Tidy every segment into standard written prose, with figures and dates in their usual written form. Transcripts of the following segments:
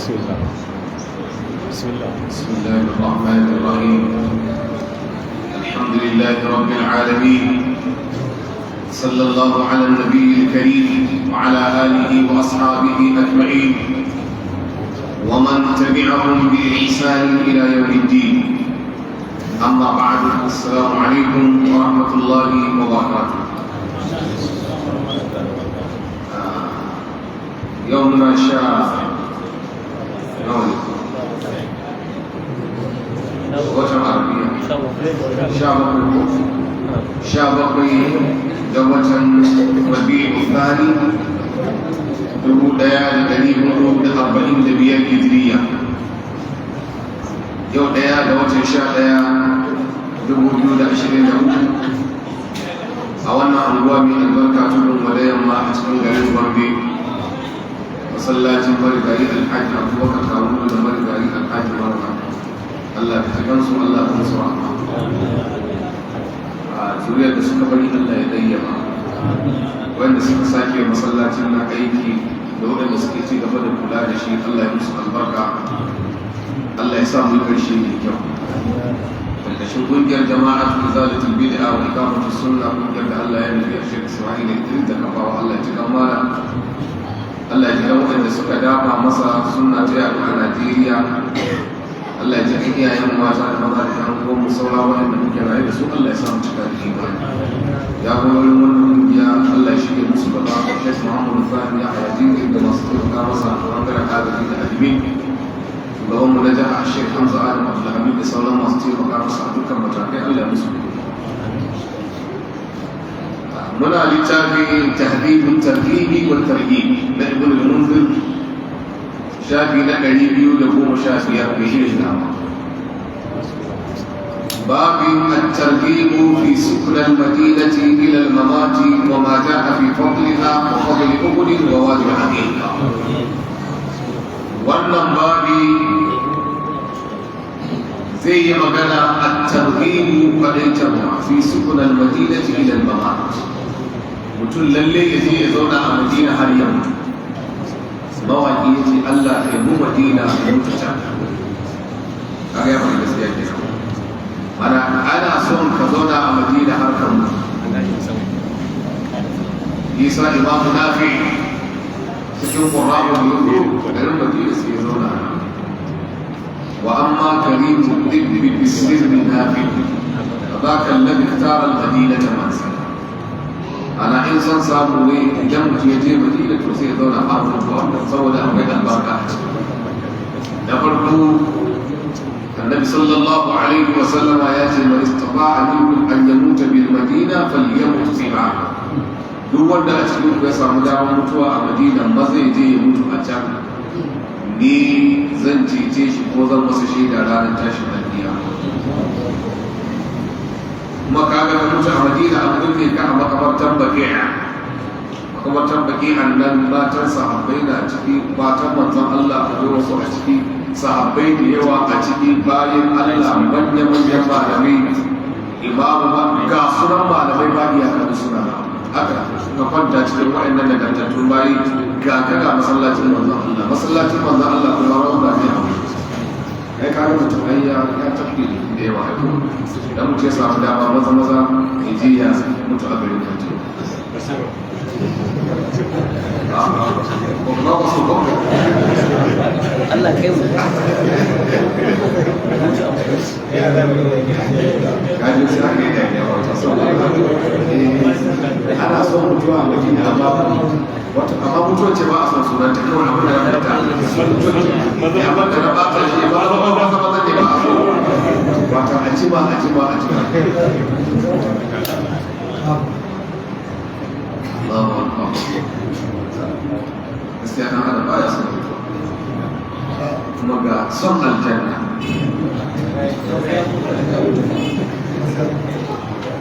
بسم الله بسم الله الرحمن الرحيم. الحمد لله رب العالمين، صلى الله على النبي الكريم وعلى آله وأصحابه أجمعين ومن تبعهم بإحسان إلى يوم الدين. أما بعد، السلام عليكم ورحمة الله وبركاته. يومنا watan arabiya sha bakwai ga watan rabi'u thani 1445 hijriya, yau daya ga watan 11 2023 a wannan anguwa mai albarka tudun wadayen ma a cikin garin Gombe, masallacin marigayi alhaji abubakar kawo da marigayi alhaji barka. Allah ta gansu, Allah ta musu rahama. A zuriyar da suka bari Allah ya dayyama, wanda suka sake masallacin na aiki da waɗanda suke ci gaba da kula da shi, Allah ya musu albarka. Allah ya sa mu karshe mai kyau. Karkashin ƙungiyar jama'atu izalatul bid'a wa iqamatus sunna, ƙungiyar da Allah ya nufi a Sheikh Isma'il Idris da kafawa, Allah ya ci kamala. Allah ya ji waɗanda suka dafa masa sunna ta yaɗu a Najeriya. Allah ya ji iyayen mata da maza da yan uwan saura waɗanda muke raye da su, Allah ya samu cika da imani. Ya goyoyin wannan kungiya, Allah ya shige musu gaba. Sheikh Muhammad Sani ya hayati da masu taimaka masa a bangaren agaji da admin. Shugaban mu na jiha Sheikh Hamza Adam Abdulhamid da sauran masu taimaka masa a dukkan matakai, Allah ya musu. Muna littafin tahdhibut tarhibi wa tarhib na Ibn al-Munzir, shafi na 215 بشيء باب الترغيب في سكن المدينة إلى الممات وما جاء في فضلها وفضل أحد وواجب عليها. wannan babi zai yi magana at-targhib fadaitarwa fi sukun al-madinati ila al-mamat. Mutum lalle ya je ya zauna a Madina har ya mutu. Mawaƙi ya ce Allah ya mu Madina ya mutu can. Kaga ya faɗi gaskiya ke nan. Mana ana son ka zauna a Madina har ka mutu. Isa Imamu Nafi cikin Qur'anul Yusuf garin Madina sai ya zauna. Wa amma karimu tibbi bisirri Nafi, fadaka alladhi ikhtara al-Madinata mansila. Ana in son samu ne idan mutum ya je Madina to sai ya zauna a Madina saboda akwai albarka. Da farko Annabi sallallahu alaihi wa sallama ya ce man istata'a minkum an yamuta bil Madina falyamut biha. Duk wanda a cikin ku ya samu damar mutuwa a Madina ma zai je ya mutu a can, ni zan cece shi ko zan masa shaida ranar tashin alkiyama. Kuma kaga da mutu a Madina an kulle ka a makabartar Baqi'a. Makabartar Baqi'a nan matan sahabbai na ciki, matan manzon Allah a zuwa su a ciki, sahabbai da yawa a ciki, bayan Allah manya-manyan malamai, imamu ba ga sunan malamai ba iyaka da suna haka ka kwanta cikin waɗannan nagartattun bayi ga ka ga masallacin manzon Allah. Masallacin manzon Allah kuma rawar ba ne a kai kaga mutum ya tafi da yawa haifu idan mutum ya samu dama maza ya je ya mutu a garin kanti. Allah kai mu kaji sai ake da yawa ta ana son mutuwa a Madina amma mutuwa ce ba a son sunanta kawai abin da ya fita ya banta da ba ta shi ba ne ba a so wata a ci ba Allahu akbar. Gaskiya dan adam baya son mutuwa kuma ga son aljanna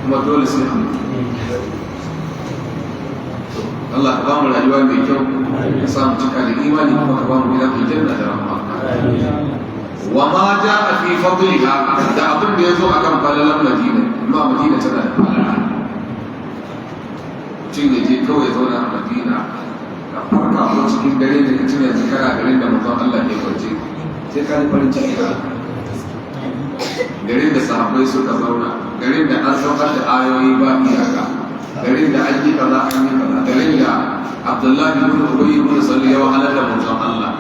kuma dole sai an mutu. Allah ka ba mu rayuwa mai kyau, ka samu cika da imani, kuma ka ba mu gidan aljanna da rahama. Wa ma ja'a fi fadliha, da abin da yazo akan falalan Madina, amma Madina tana da falala. Mutum ya je kawai zauna a Madina, ka farka ko cikin dare da ka tuna yanzu kana garin da manzon Allah ke kwanci. ka farin ciki garin da sahabbai suka zauna, garin da an saukar da ayoyi ba iyaka, garin da an yi kaza an yi kaza, garin da Abdullahi ibn Ubay ibn Salul ya wahalar da manzon Allah,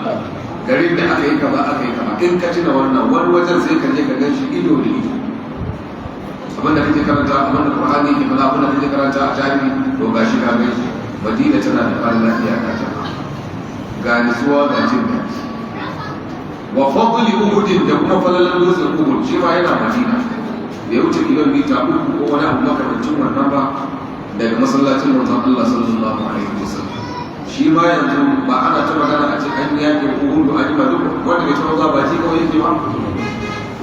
garin da aka yi kaza aka yi kaza. In ka tuna wannan wani wajen sai ka je ka gan shi ido da ido. Abin da kake karanta, abin da Qur'ani ke faɗa, abin da kake karanta a jami'i, to gashi ka gan shi. Madina tana da farin lafiya ga jama'a, ga nutsuwa ga jin daɗi. Wa fadli Uhud da kuma falalan dutsen Uhud shi ma yana Madina, da ya wuce kilomita 3 ko wani abu makamancin wannan ba daga masallacin manzon Allah sallallahu alaihi wasallam. Shi ma yanzu ba ana ta magana a ce an yaƙi Uhud an yi ba duk wanda bai taɓa zuwa ba shi kawai yake ba.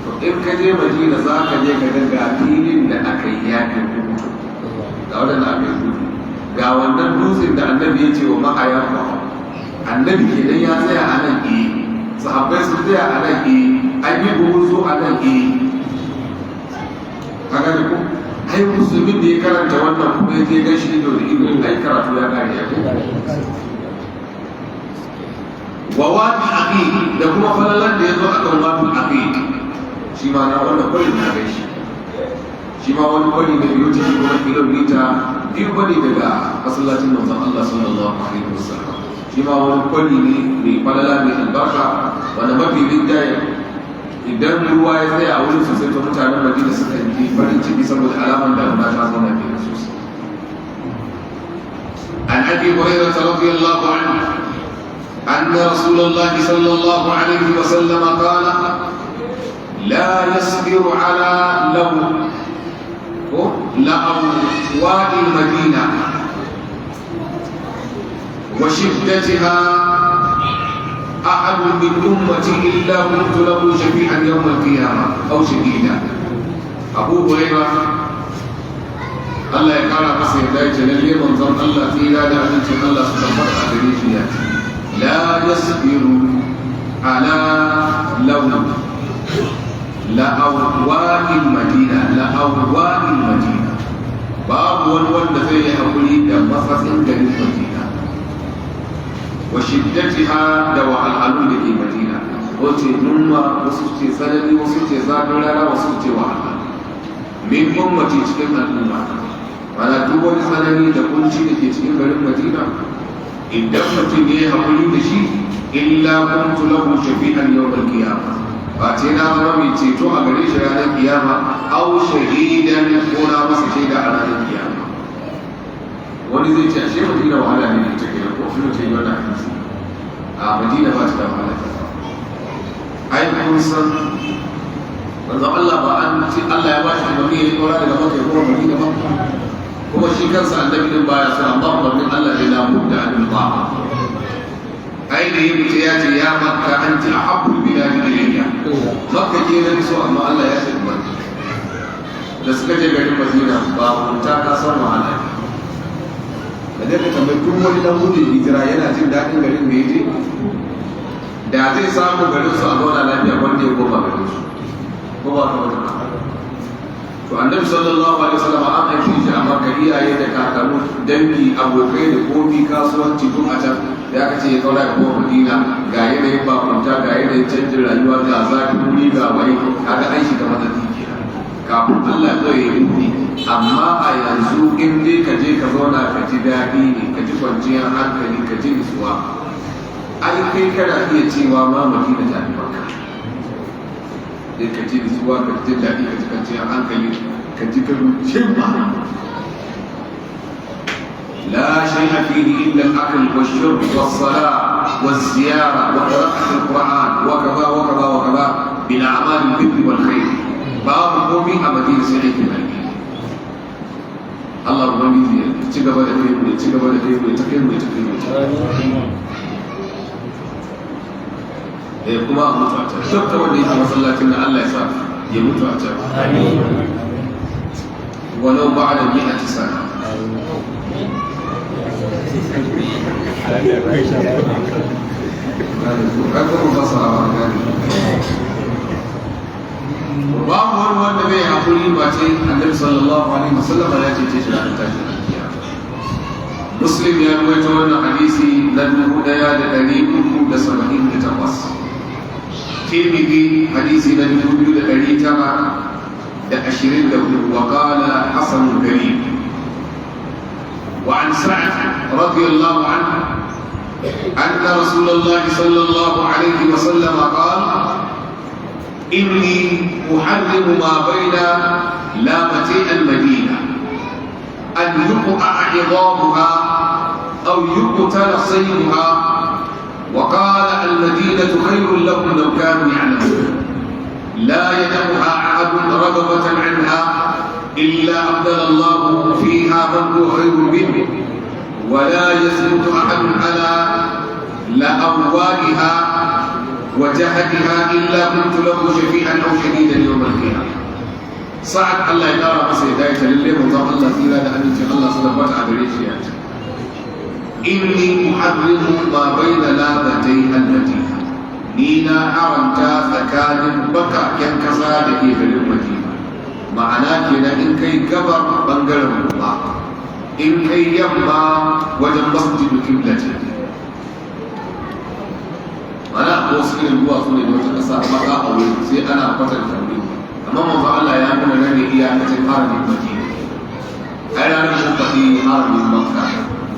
To in ka je Madina za ka je ka ga filin da aka yi yaƙin Uhud, ga wadanda aka yi Uhud, ga wannan dutsen da annabi ya ce wa mahaya ba, annabi kenan ya tsaya a nan sahabbai sun tsaya a nan an yi gumurzu a nan a gani ko ai musulmin da ya karanta wannan kuma ya je gashi ido da ido ai karatu ya gane ya wa wadi aqiq da kuma falalan da ya zo akan wadi aqiq shi ma na wannan kwari na gashi shi ma wani kwari da biyu ta kuma kilomita 2 bane daga masallacin manzon Allah sallallahu alaihi wasallam. Shi ma wani kwari ne mai falala mai albarka wanda mafi rinjaye idan ruwa ya tsaya a wurin sosai ta mutanen Madina suka yi farin ciki saboda alamar da ba ta zama mai sosai. An Abi Hurairah radiyallahu anhu أن رسول الله صلى الله عليه وسلم قال لا يصبر على لأواد المدينة وشدتها أحد من أمتي إلا كنت له شفيعا يوم القيامة أو شهيدا. أبو هريرة الله يقال قصير ذلك للي منظر الله فيها لا أنت الله سبحانه وتعالى لا يصبر على لأواد المدينة باب والولد فيه حقولي دمصص كريم المدينة وشدتها دواء العلول في المدينة وتي نمى وسوتي سنني وسوتي زادولا وسوتي وعلا من أمتي تكلم الأمة ولا دوبل سنني لكنشي لكي تكلم المدينة إذا mutum ya haƙuri da shi illa kuntu lahu shafi'an yawmal qiyamah ba ce na zama mai ceto a gare shi ranar kiyama aw shahidan ko na masa shaida a ranar kiyama. Wani zai ce ashe Madina wahala ne ta ke ko kuma ta yi wannan hadisi a Madina ba ta da wahala ai kun san manzo Allah ba an ce Allah ya ba shi umarni ya yi daga Makka ya kuma Madina ba kuma shi kansa annabi din baya so amma umarnin Allah ne la budda an ta'a. Ai da yin ce ya ce ya Makka anti ahabbu biladi ilayya, Makka ke nan so amma Allah ya ce ba. Da suka je garin Madina ba mun ta ka san wahala da ka tambayi duk wani dan gudun hijira yana jin daɗin garin da yaje da zai samu garin su a zauna lafiya wanda ya koma garin su ko ba ka wata. To annabi sallallahu alaihi wasallam an aiki shi a Makka iyaye da kakanni dangi abokai da komi kasuwanci tun a can ya kace ya kaura ko Madina ga yanayin bakunta ga yanayin canjin rayuwa ga zafi wuri ga wai kaga an shiga madadi kenan kafin Allah zai yi amma a yanzu in dai ka je ka zauna ka ji daɗi ne ka ji kwanciyar hankali ka ji nutsuwa ai kai kana iya cewa ma Madina ta fi Makka. Ka ji nutsuwa ka ji daɗi ka ji kwanciyar hankali ka ji karucin ba. لا شيء فيه إلا الأكل والشرب والصلاة والزيارة وقراءة القرآن وكذا وكذا وكذا من أعمال البر والخير باب قومي أبدين سعيد المالي. الله ربنا يتقبل kuma a mutu a can duk wanda yake masallacin da Allah ya sa ya mutu a can walau ba da bi a tisa babu wani wanda bai haƙuri ba ce annabi sallallahu alaihi wasallam ya ce shi da tashi Muslim ya ruwaito wannan hadisi na 1378 tirmidhi hadisi na 2924 wa qala hasan karim. وعن سعد رضي الله عنه أن رسول الله صلى الله عليه وسلم قال إني أحرم ما بين لامتي المدينة أن يقطع عظامها أو يقتل صيدها، وقال المدينة خير لهم لو كانوا يعلمون، لا يدعها أحد رغبة عنها إلا أبدل الله فيها من هو خير منه، ولا يثبت أحد على لأوائها وجهدها إلا كنت له شفيعا أو شهيدا يوم القيامة. سعد الله يدار مسيداية لله وضع الله فيها لأن الله صدقات عبريشيات. إني أحرم ما بين لابتي المدينة، نينا حرمتا ثكان بكا كنكسا لكي في المدينة. ma'ana kenan in kai gabar bangaren ruwa, in kai yamma wajen masjidu kiblati. Mana wasu irin ruwa su ne da wata ƙasa maka a wuri sai ana kwatanta wuri, amma manzo Allah ya nuna rage iyakacin haramin Madina. Ai ranar mun faɗi haramin Makka,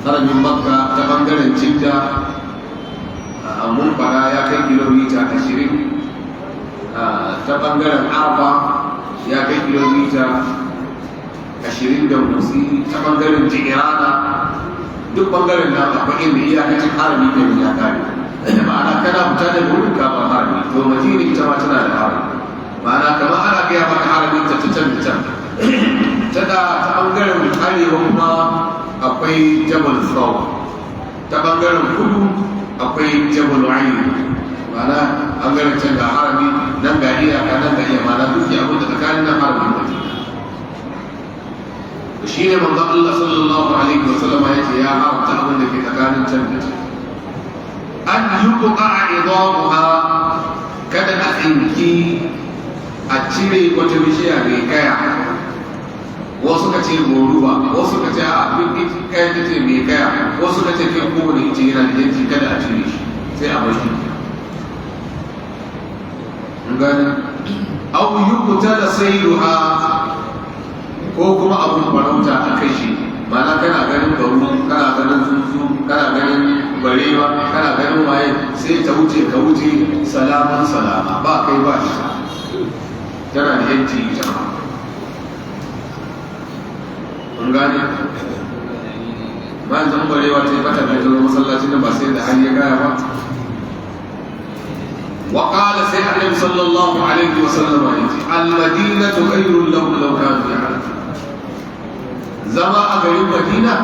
haramin Makka ta bangaren Jidda mun faɗa ya kai kilomita 20, ta bangaren Arfa ya kai kilomita 20 da motsi, ta bangaren Jirana duk bangaren na akwai inda iyakacin harami ne ya kare. Ma'ana kana fita da wurin kafin harami, to Madina ita ma tana da harami. Ma'ana kamar ana gaya maka haramin ta can ta bangaren arewa kuma akwai Jabal Thawr, ta bangaren kudu akwai Jabal Ayn. Ma'ana bangaren can ga harami nan ga iyaka nan ga iya, ma'ana duk ya abin da tsakanin nan haramin Madina. Shi ne manzon Allah sallallahu alaihi wa sallama ya ce ya haramta abin da ke tsakanin can da can. An yuqta idamuha, kada a tsinki a cire wata bishiya mai kaya. Wasu ka ce goruba, wasu ka ce a abin kaya ta ce mai kaya, wasu ka ce kai kowane ice yana da yanki kada a cire shi sai a bashi. Gani au yuqta da sayruha, ko kuma abun farauta a kashe. Mana kana ganin garu, kana ganin tsuntsu, kana ganin barewa, kana ganin waye, sai ta wuce ka wuce salaman salama, ba kai ba shi, tana da yanci ita ma. Kun gane? Bayan zan barewa ta yi mata mai zama masallacin da ba sai da har ya gaya ba. وقال سيد النبي صلى الله عليه وسلم المدينة خير لهم لو كانوا يعلمون. زما غير المدينة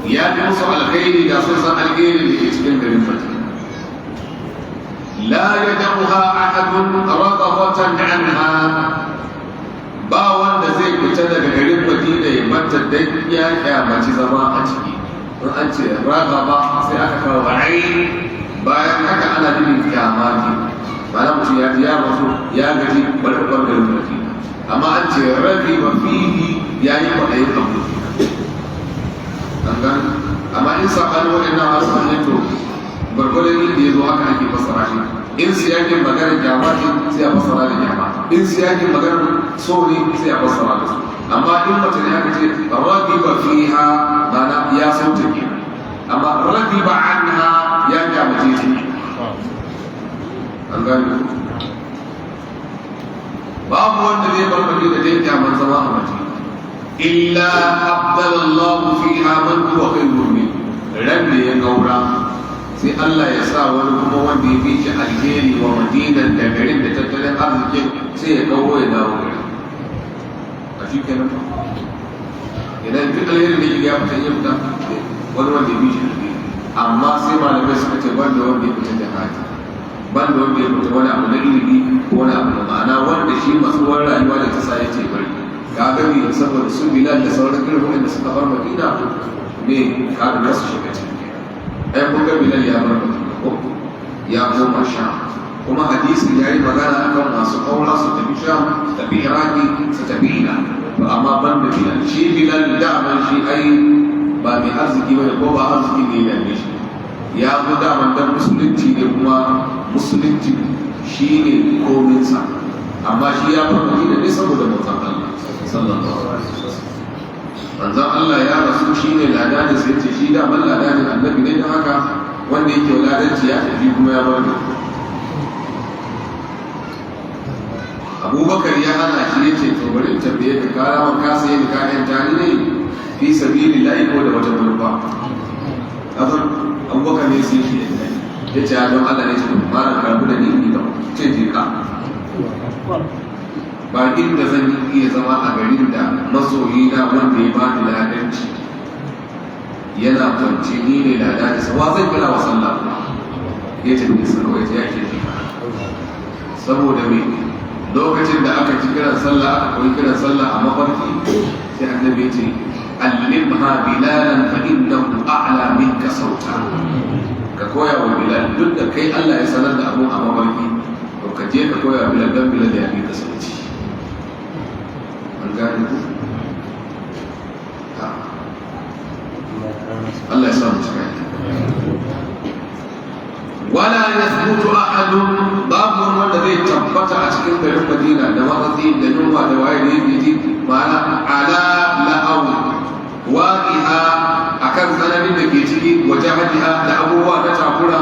يا بمصر الخير يا صوصا الخير اللي يتكلم بالمدينة. لا يدعها أحد رغبة عنها. باوان da zai fita daga garin Madina ya manta dan ya kyamaci zama a ciki. In an ce ragaba sai aka kawo ayin, bayan haka ana nufin kyamati. Mana mutum ya ji ya rasu ya gaji barbar garin Madina, amma an ce rabi wa fihi ya yi kwaɗayin abu. An gani? Amma in saɓani waɗannan harsunan ne to gwargwadon inda ya zo haka ake fassara shi. In siyakin maganar kyamati sai a fassara da kyama, in siyakin maganar so ne sai a fassara da su. Amma in mutum ya ce rabi wa fiha mana ya sauta ke, amma rabi ba anha ya kyamace ta ke. An gani? Babu wanda zai bar Madina da kyaman zama a Madina illa abdalallahu fiha man huwa khayrun min. Ran da ya gaura sai Allah ya sa wani kuma wanda ya fi shi alheri wa Madina da garin da tattalin arzikin sai ya kawo ya dawo gari. A shi kenan ba. Idan duk alherin da ya fita ya fita wani wanda ya fi shi alheri, amma sai malamai suka ce banda wanda ya fita jihadi, banda wanda ya fita wani abu na ilimi ko wani abu na ma'ana, wanda shi matsuwar rayuwa da ta sa ya ce bari ka gani saboda su Bilal da sauran irin da suka bar Madina ne ka ga su shiga ciki. Ai kun ga Bilal ya bar Madina ko ya koma Sham, kuma hadisi ya yi magana akan masu kaura su tafi Sham, su tafi Iraki, su tafi Ina. To amma ban da Bilal, shi Bilal daman shi ai ba mai arziki bane ko ba arziki ne ya ne shi, ya zo daman dan musulunci ne, kuma musulunci shi ne kominsa, amma shi ya bar Madina ne saboda manzon Allah sallallahu alaihi wasallam. Manzon Allah ya rasu shi ne ladanin sai ce shi da man ladanin annabi ne, da haka wanda yake ladanci ya tafi kuma ya bar da Abubakar ya hana shi ya ce to bari tambaye ka kara man ka sai ni kayan tani ne fi sabilillahi ko da wata manufa. Kafin Abubakar ne sai shi ya ce don Allah ne ce mara karbu da ni da ce je ka ba inda zan iya zama a garin da masoyi na wanda ya ba ni ladanci yana kwanci ni ne ladanci sawa zan kira wa sallah ya ce ne sarwa ya ce saboda me lokacin da aka ci kiran sallah aka koyi kiran sallah a mafarki sai annabi ce allimha bilalan fa innahu a'la minka sauta. Ka koya wa Bilal duk da kai Allah ya sanar da abun a mafarki, to ka je ka koya wa Bilal don Bilal ya bi ka sauci. An gane ku? Allah ya samu cika. Wala yathbutu ahadun, babu wanda zai tabbata a cikin garin Madina da matsatsi da yunwa da waye da yake ji ma'ana ala la'aw waqi'a akan tsananin da ke ciki waje hadiha da abubuwa na takura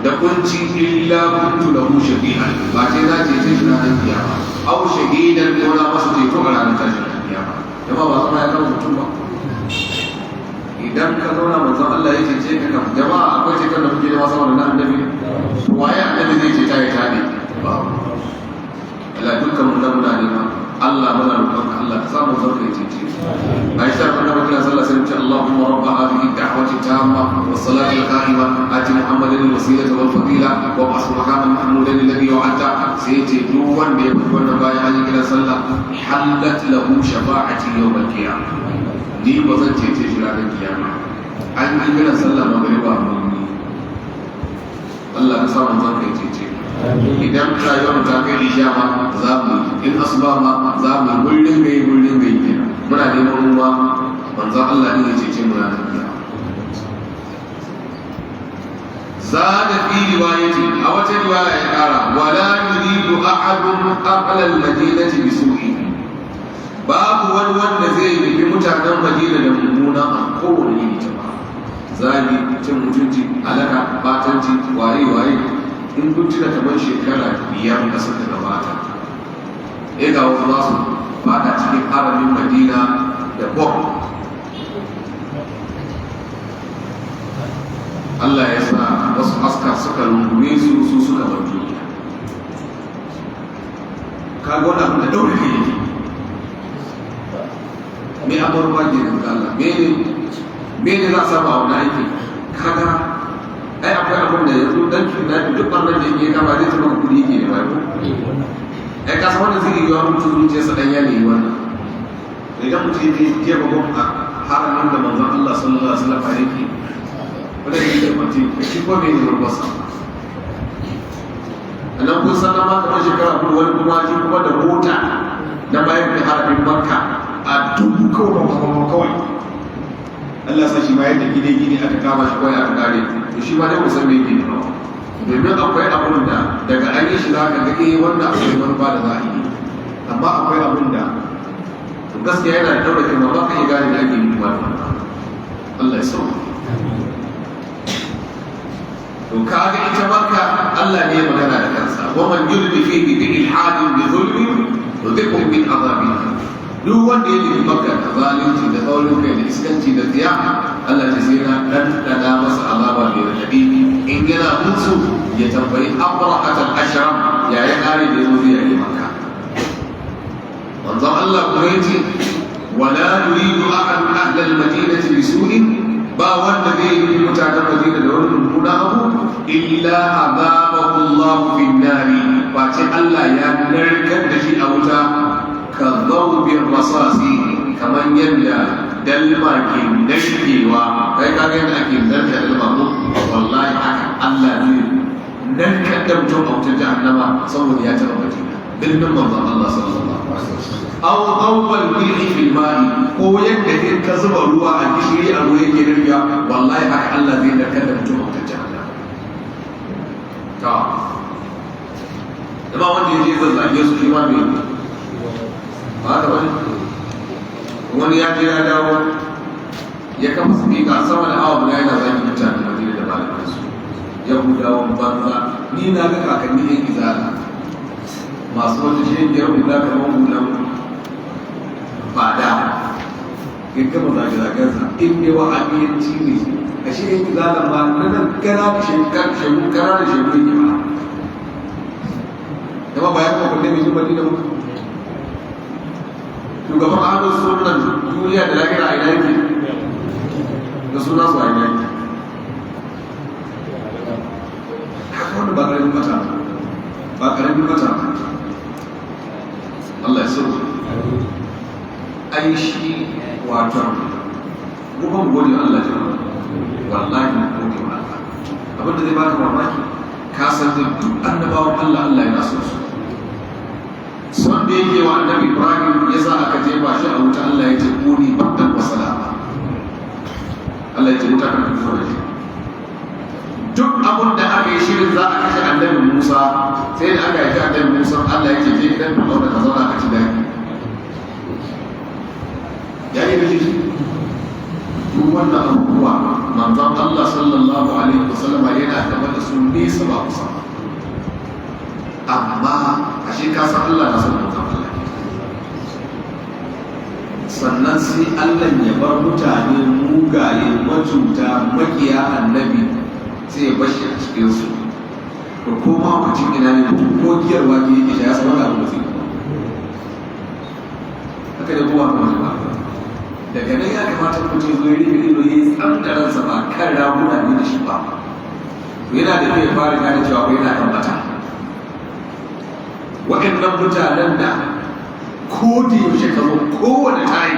da kunci illa kuntu lahu shahidan, ba ce za ce shi ranar kiyama aw shahidan ko na masa ceto a ranar tashin kiyama. Jama'a ba zama ya kawo mutum ba idan ka zauna manzon Allah ya cece ka kam. Jama'a akwai ceton da kuke da wasa wannan annabi, waye annabi zai ceta ya tabe ba Allah. Dukkan mun muna nema Allah muna roƙon Allah ka samu zarka ya cece. Aisha annabi sallallahu alaihi wasallam ce Allahumma rabb hadhihi ad-da'wati tamma was-salati al-qa'ima ati Muhammadan al-wasilata wal-fadila wa ba'ath maqaman mahmudan alladhi wa'adta. Sai ce duk wanda ya fito wannan bayan an yi kiran sallah halat lahu shafa'ati yawm al-qiyamah, ni ba zan cece shi ranar kiyama. An yi kiran sallah magriba mun yi Allah ka samu zarka ya cece. Idan rayuwar ta kai isha ma za mu in asuba ma za mu bullin gai kenan. Muna neman ruwa manzon Allah ne ya cece mu ranar kiyama. Zada fi riwayati, a wata riwaya ya kara wala yuridu ahadun aqla al-madinati bi su'i, babu wani wanda zai nufi mutanen Madina da mummuna a kowane yini ta ba. Zagi, cin mutunci, alaka, batanci, waye in kun tuna kamar shekara 5 da suka gabata, ga wasu za su fada cikin haramin Madina da bom. Allah ya sa wasu aska suka rungume su suka bar duniya. Kaga wani abin da daure kai yake me abubuwa ke da Allah mene za a samu a wani aiki. Kaga ai akwai abin da yanzu dan kina duk wannan da yake kama zai taɓa kuɗi yake da wani ai kasa wanda zai yi wa mutum zuciyarsa dan ya ne wannan. Idan mutum yake jefa gwam a haramin da manzon Allah sallallahu alaihi wasallam yake wanda yake da mutum shi ko mai ne rubarsa nan kun san ma kamar shekara kuma wani kuma ji kuma da mota na bayan da harafin Makka a dubu kawai Allah sa shi ma yadda gine aka kama shi kawai aka kare to shi ma dai musan me yake da domin akwai abun da daga an yi shi za ka ga wanda akwai manufa da za a yi, amma akwai abun da gaskiya yana da daura kima ba ka iya gane da ake yi ba. Allah ya sauka. To kaga ita Makka Allah ne ya magana da kansa, wa man yulbi fihi bi ilhadin bi zulmin yudhiqhu min adhabiha. Duk wanda ya nufi Makka da zalunci da tsaurin kai da iskanci da tsiya, Allah ta sai na ɗanɗana masa azaba mai raɗaɗi. In yana musu ya tambayi Abrahat al-Ashram ya yi ƙari da yazo zai yi Makka. Manzon Allah kuma yace wala yuridu ahadun ahla al-madinati bi su'in, ba wanda zai yi mutanen Madina da wani mummuna abu illa azabahu Allah fi nari, face Allah ya narkar da shi a wuta ka zaubin rasasi, kamar yadda dalma ke narkewa. Kai kaga yadda ake narka dalma ko wallahi haka Allah zai narkar da mutum a wutar jahannama saboda ya taɓa Madina. Birnin manzon Allah sallallahu alaihi wasallam. Aw dawwal bihi fil ma'i, ko yadda in ka zuba ruwa a gishiri a ruwa yake narkewa, wallahi haka Allah zai narkar da mutum a wutar jahannama. To da ba wanda ya je zazzage su shi ma mai ba da wani ya je ya dawo ya kama speaker sama da awa guda yana zagi mutane madina da malaman su yahudawan banza ni na ga kakanni yan izala masu wata shegiyar hula kamar hulan fada ya gama zage-zagensa in ne wa amiyanci ne a shi yan izala ma na nan gara da shegu gara da shegu ne ba yamma bayan kuma kulle mai zuba da mutu shugaban ahalin sunan duniya da lagira a ina yake da suna su a ina yake haka wani ba ƙaramin mata ba ƙaramin mata Allah ya sauke ai shi wato kuma gode Allah ta wallahi gode wa Allah abin da zai baka mamaki ka san da duk annabawan Allah Allah yana so su son da yake wa annabi Ibrahim ya sa aka jefa shi a wuta Allah ya ce kuni bakkan wa salama Allah ya ce wuta kan kuma shi duk abin da aka yi shirin za a kashe annabi Musa sai da aka yi annabi Musa Allah ya ce je gidan Fir'auna ka zauna ka ci daki ya yi da shi duk wannan abubuwa manzon Allah sallallahu alaihi wasallama yana taɓa da su nesa ba kusa amma a shi ka san Allah na son manzon Allah sannan sai Allah ya bar mutane mugaye macuta makiya annabi sai ya bashi a cikinsu da koma mutum ina ne ko giyar wake yake ya san wani abu da zai haka da kowa kuma ba daga nan ya kamata mutum zo yi ido ya yi tsandaransa ba kan raguna ne da shi ba to yana da zai fara gane cewa ko yana kan bata waɗannan mutanen da ko da yaushe ka zo kowane tayi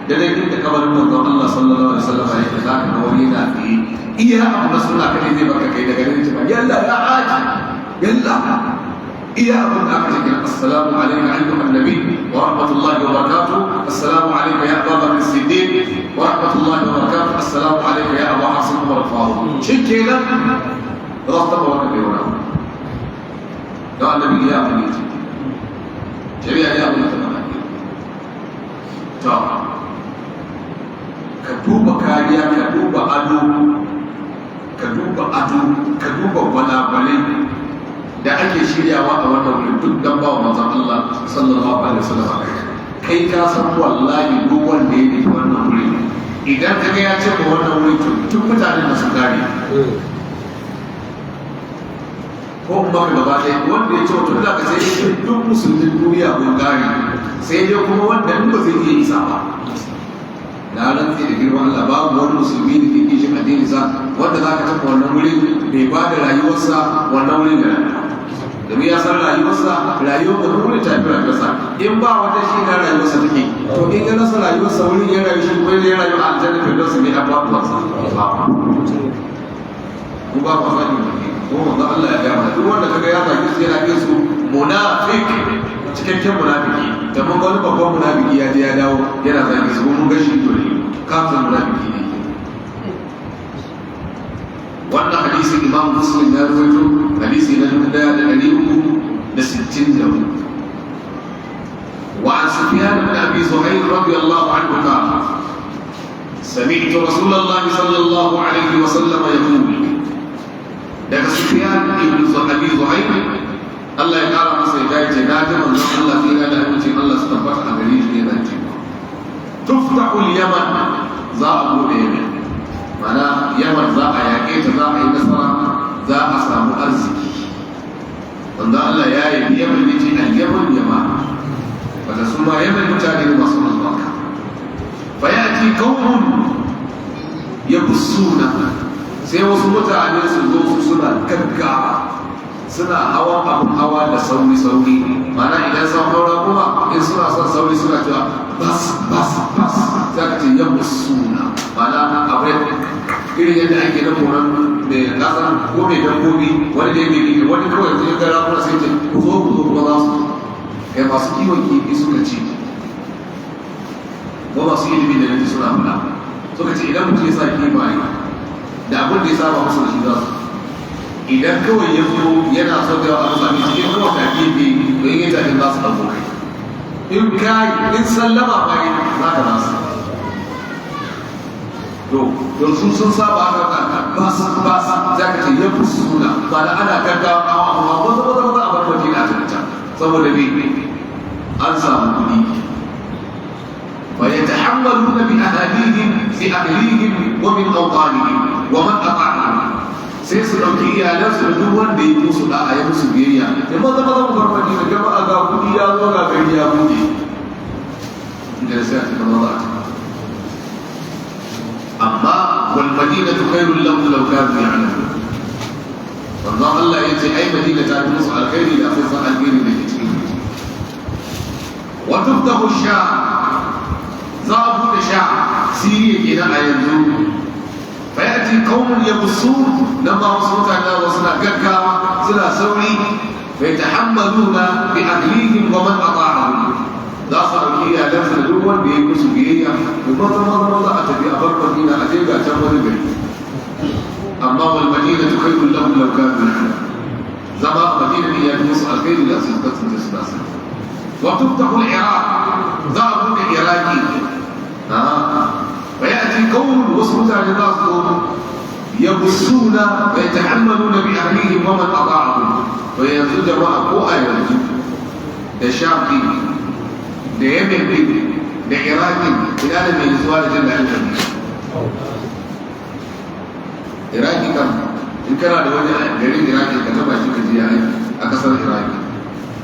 da dai inda kabarin manzon Allah sallallahu alaihi wasallam ya ce za ka ga wani yana tsaye iya abu na suna kadai zai baka kai daga nan cewa yalla ya aji yalla iya abin da aka ce assalamu alayka ayyuhan nabi wa rahmatullahi wa barakatuh assalamu alayka ya Abu Bakr as-Siddiq wa rahmatullahi wa barakatuh assalamu alayka ya Abu Hafs al-Faruq shikenan rastaba wa kabe wa da annabi ya faɗi shari'a ya faɗi ta ka duba kariya ka duba ado ka duba gwalagwalai da ake shiryawa a wannan wuri duk dan bawa manzon Allah sallallahu alaihi wasallam kai ka san wallahi duk wanda ya nufi wannan wuri idan ka ga ya ce ba wannan wuri to duk mutanen da su gane ko kuma ka gaba ɗaya wanda ya ce wa tun da ka sai duk musulmin duniya ko gane sai dai kuma wanda in ba zai iya isa ba na rantsi da girman Allah babu wani musulmi da ke kishin addini sa wanda za ka taɓa wannan wurin bai ba da rayuwarsa wannan wurin da domin ya san rayuwarsa rayuwar da wurin ta fi rayuwarsa in ba wata shi na rayuwarsa take to in ya rasa rayuwarsa wurin ya rayu shi ko ya rayu a aljanna firdausa ne a babuwarsa ko ba ba fadi ko manzo Allah ya gama duk wanda kaga ya zagi su yana kin su munafiq cikakken munafiki da mun wani babban munafiki ya je ya dawo yana zagi su mun gashi to ne kafin munafiki ne wannan hadisi Imam Muslim ya rawaito hadisi na 1360 وعن سفيان بن ابي زهير رضي الله عنه قال سمعت رسول الله صلى الله عليه وسلم يقول daga Sufyan ibn Abi Zuhair Allah ya kara masa ya ce na ji manzon Allah sai da amincin Allah su tabbata a gare shi yana cewa tuftahu al-yaman za a bude yaman mana yaman za a yaƙe ta za a yi nasara za a samu arziki manzon Allah ya yi yaman ne ce al-yaman yaman wanda su ma yaman mutane ne masu albarka fa yati qaumun yabussuna sai wasu mutane su zo su suna gaggawa suna hawa abin hawa da sauri-sauri mana idan sun haura kuma in suna son sauri suna cewa bas za ka ce yamma suna mana akwai irin yadda ake na koran mai kasar ko mai dabbobi wani da ya mai wani kawai zai gara kuma sai ce ku zo kuma za su kai masu kiwon kifi suka ce ko masu ilimi da yanzu suna fada suka ce idan mutum ya sa kifaye da abin da ya saba musu da shi za su idan kawai ya zo yana so da amfani cikin kawai da gefe don yin tafi za su ɗauko kai in kayi in sallama ma yi za ka nasu don sun saba haka ba su za ka ce ya fi suna ba da ana gaggawa amma wata a bar madina ta ta saboda ne an samu kuɗi ويتحملون بأهاليهم في أهليهم ومن أوطانهم ومن أطاعهم سيسر أوكيا نفس الدول بيبوسوا لا يبوسوا بيا لماذا مفرمدين كما أقابوا يا ولا بيا بودي جلسات المناظرات أما والمدينة خير لهم لو كانوا يعلمون والله الله يجزي أي مدينة تنص على الخير إلى أخصائي الدين بالتشكيل وتفتح الشام ضربوا الشام سيريا كده أيضا فيأتي قوم يبصون لما وصلت على وصلنا كركا سلا سوري فيتحملون بأهليهم ومن أطاعهم داخل هي لفظ الأول بيبصوا بيها ومضى أتى بأبر مدينة أتيبها تمر بي أما والمدينة خير لهم لو كانوا يعلمون زمان مدينة هي الموسى الخير لا سلطة تسلاسل وتفتح العراق ضربوا العراقي ويأتي قوم وصلت على الناس يبصون ويتحملون بأهليهم ومن أطاعهم وينزل جماعة قوة ينزل الشام da yemen din da iraki ina da mai zuwa da jin da alƙali iraki kan in kana da wani garin iraki ka taba shi ka jiya a kasar iraki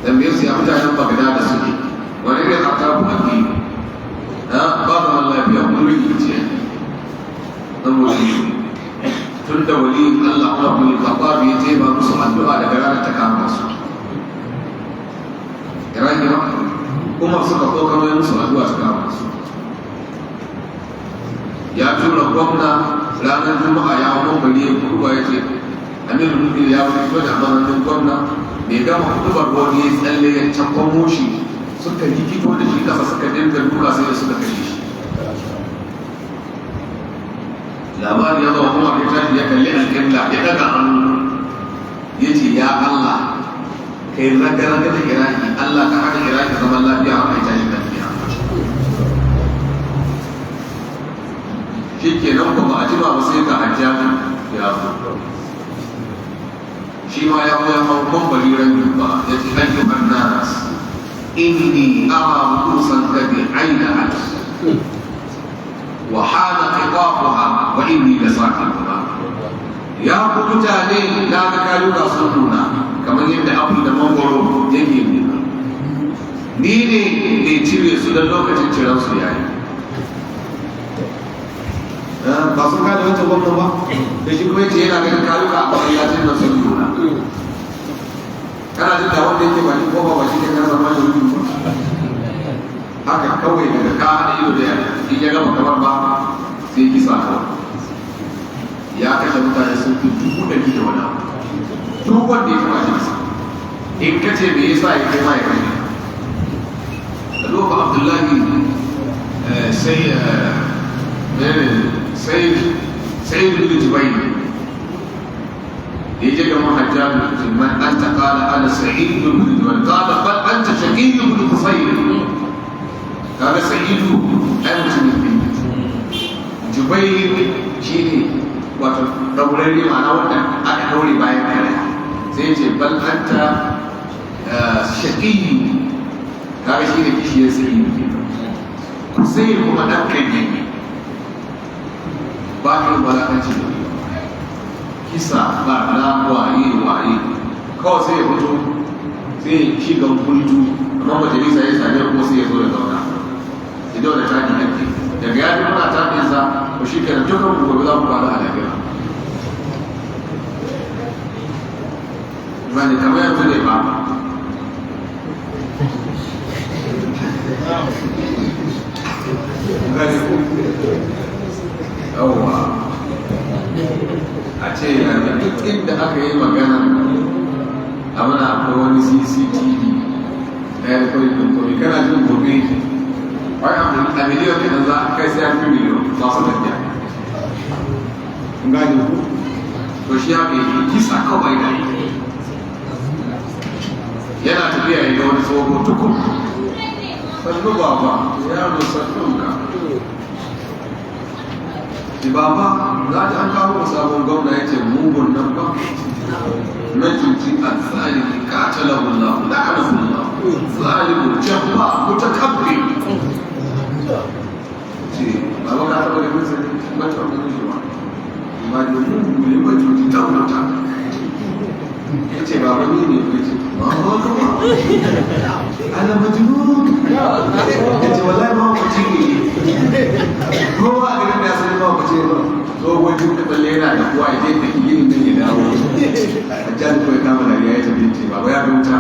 dan biyar su ya mutanen bagada da suke wani irin akabu ake ba da lafiya kullum ce saboda tun da wali Allah kuma bin Khattab ya ce ba musu addu'a daga ranar ta kama su iraki ba kuma suka ko kamar musu addu'a ta kama su ya tura gwamna ranar juma'a ya hau bari ya kurba ya ce amirul mu'minin ya fito da amanin gwamna mai gama kutubar wani ya tsalle ya cankan moshi suka rikito da shi kasa suka dinga duka sai da suka kashe shi labari ya zama kuma ya tashi ya kalli alƙibla ya daga hannu ya ce ya Allah kai raga-raga da iraki Allah ka haka iraki zaman lafiya a ita shi lafiya shi ke nan kuma a jima ba sai ga hajjami ya zo shi ma ya koya hau bari rabi ba ya ce ayyukan nas inni ara rukusan kadi aina hajj wa hana qiqafuha wa inni la saqibuha ya ku mutane na ga kalura sun nuna kamar yadda abu da mangoro yake nuna ni ne ne cire su don lokacin ciran su yayi ba sun kada wancan gwamna ba da shi kuma yace yana ganin kaluka a masallacin nan sun nuna kana jin da wanda yake baki ko ba shi ne kana zama da rubu ba haka kawai daga ka hada ido da in ya gama kamar ba sai kisa kawai ya kashe mutane sun fi 100,000 da wani abu duk wanda ya taba jinsa in ka ce me yasa ya kai ma ya kai da lokacin abdullahi sai da jubai ya je ga mahajjar man an ta kala ana sa'idu bin jubai kala bal an ta shaqiyu bin qusayr kaga sa'idu ai mutum ne jubai shine wato daurare ma'ana wanda aka daure bayan kare sai ce bal anta shaqiyi kaga shi ne kishiyar sai sai kuma dan kai ba ka balakanci kisa ba na waye kawai sai ya fito sai shi ga kultu amma majalisa ya same ko sai ya zo da zauna idan da taki ake daga ya muna takin sa ko shi kenan dukkan gobe za ku fara a lafiya bane kamar yanzu ne ba gani yawwa a ce yanzu duk inda aka yi magana a mana akwai wani cctv na ya rikwai dinkomi kana jin gobe wai a miliyan kenan za a kai sai a fi miliyan masu tafiya gani ku to shi haka yi kisa kawai da yana tafiya ya ga wani tsoho tukun sannu baba yaro sannun ka ki baba za ta an kawo sabon gwamna ya ce mugun nan ba majuji a zalimi katalahu Allah la'anahu Allah zalimun jabba mutakabbir ce baba ka taba da mutum ba ta wani shi ba ba da mugun ne majuji ta wuta ya ce baba ni ne ya ce baba kuma ana majnun ya ce wallahi ma ku ci ne kowa a garin da ya sani ma ku ce ba tsohon duk da balle yana da kuwa ya je da yin nan ya dawo a jan kawai kama da ya yi tafi ce ba ya wuta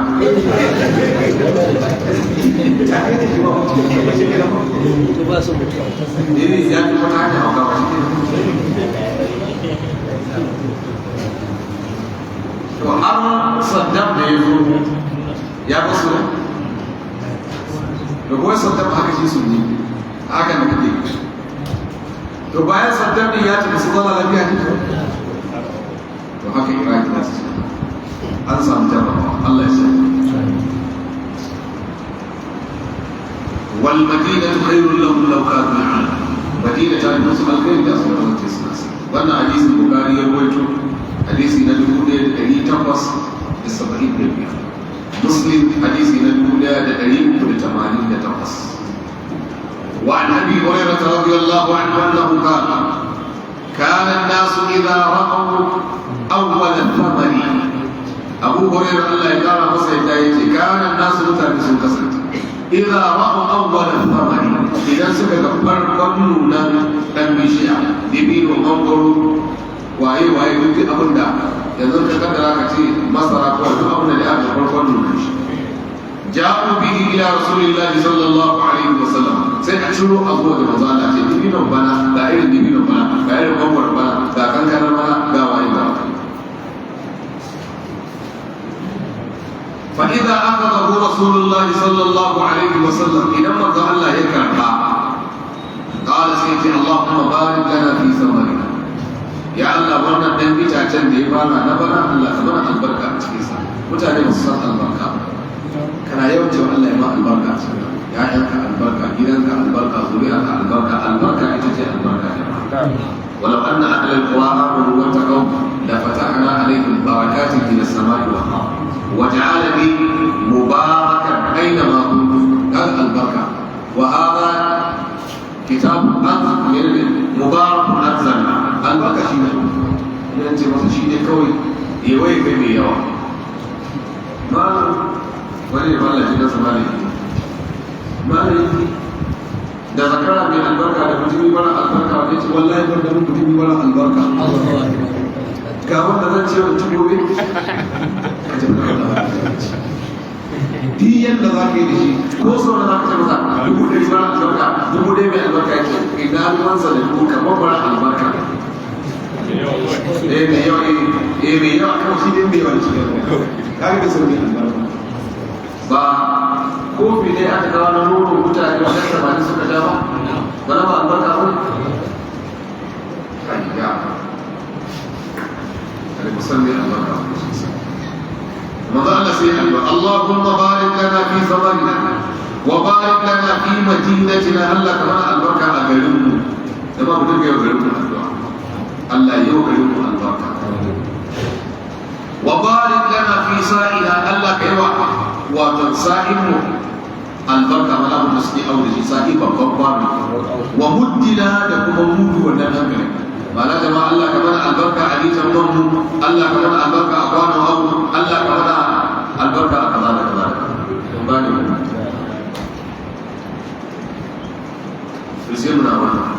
ne ya fi wata haka hauka ba shi to har saddam da ya zo ya basu da kuwa saddam haka shi sun yi haka da kake to bayan saddam ne ya tafi su zama lafiya ne to haka iraki za su ce an samu jarrabawa Allah ya sa wal madinatu khairul lahum law kanu ya'lamun madina ta musu alkhairi da su da su nasa wannan hadisin bukhari ya rawaito hadisi na 1875 muslim hadisi na 1388 وعن أبي هريرة رضي الله عنه أنه قال كان الناس إذا رأوا أول الثمر أبو هريرة الله يقال مسجد كان الناس متابسون كسرت إذا رأوا أول الثمر إذا سكت فرقنا لم يشيع دبين ومنظر وأي بدي أبدا يظل كذا كثير مصر أقول أبدا لأبدا فرقنا جاءوا به إلى رسول الله صلى الله عليه وسلم سيحشروا أبوه المزالة دبين بنا دائر دبين بنا دائر قمر بنا داكن كان بنا داوائي بنا فإذا أخذه رسول الله صلى الله عليه وسلم إذا مرضى الله يكرها قال سيدي اللهم بارك لنا في ثمرنا يا الله وانا النبي تعجن ديبانا نبنا الله كمان البركة تكيسا متعني مصر البركة kana yawan cewa Allah ya ma albarka ya'yanka albarka gidanka albarka zuriyarka albarka ita ce albarka walau anna ahlal qura amanu wa taqaw la fatahna alayhim barakatin min as-samai wal ard wa ja'alani mubarakan aina ma kuntu kan albarka wa hadha kitab mubarak anzalna albarka shi ne idan ce masa shi ne kawai yawai kai mai yawa wani ne mallaci na samari da zakara mai albarka da mutumi mara albarka wani ce wallahi ban da mutumi mara albarka ga wanda zan ce mutum gobe ka ce diyan da za ka yi da shi ko sau da za ka ce masa dubu ɗari mara albarka dubu ɗaya mai albarka ya ce idan wansa da dubu kamar mara albarka mai yawa kawai shi ne mai yawa da shi ka ga sau mai albarka ba kofi ne aka kawo na nono mutane ba ɗan samani suka ja ba wani ba albarka ba ya da musamman albarka maza Allah sai albarka Allahumma barik lana fi zamanina wa barik lana fi madinatina Allah kamar albarka a garinmu da ba mu dinga yau garinmu addu'a Allah yau garinmu albarka wa barik lana fi sa'ina Allah ka yawa wato sa'inmu albarka mana mu suke aure shi sa'i babban kwano wa muddina da kuma mudu wannan hankali ma'ana jama'a Allah ka mana albarka a litan mu Allah ka mana albarka a kwanon abu Allah ka mana albarka a kaza da kaza kun bani mu sai muna wannan